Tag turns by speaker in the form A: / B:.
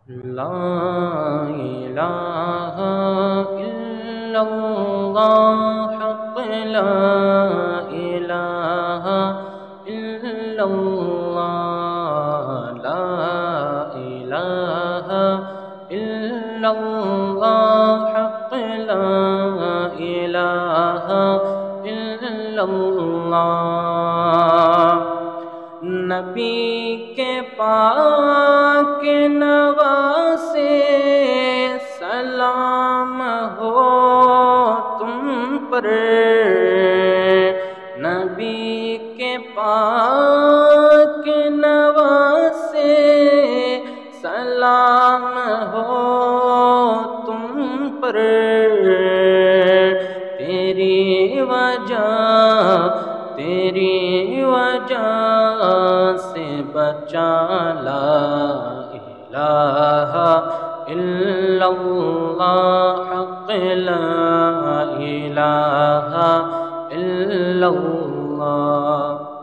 A: لا الہ الا اللہ حق لا الہ الا اللہ لا الہ الا اللہ حق لا الہ الا اللہ نبی کے پاک نواسے سلام ہو تم پر نبی کے پاک نواسے سلام ہو تم پر تیری وجہ سے بچا لا الہ الا اللہ حق لا الہ الا اللہ